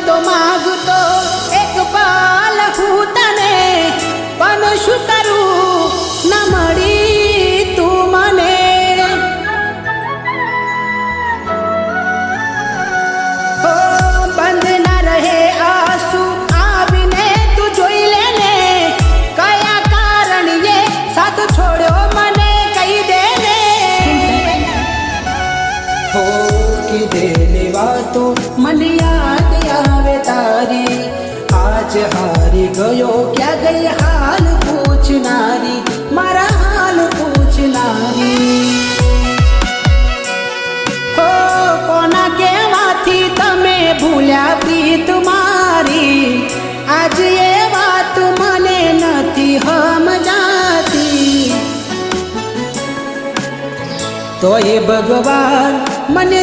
તો માગતો એક પાલ હું તને, પણ શું કરું ન મળી તું મને. હો બંધ ના રહે આંસુ આવીને તું જોઈ લે ને, કયા કારણે સાથ છોડ્યો મને કહી દે ને. હો કીધેલી વાતો મને યાદ આવે તારી, આજ હારી ગયો ક્યાં ગઈ હાલ પૂછનારી, મારા હાલ પૂછનારી. હો કોના કહેવાથી તમે ભૂલ્યા પ્રીત મારી, આજ એ વાત મને નથી સમજાતી. તો એ ભગવાન મને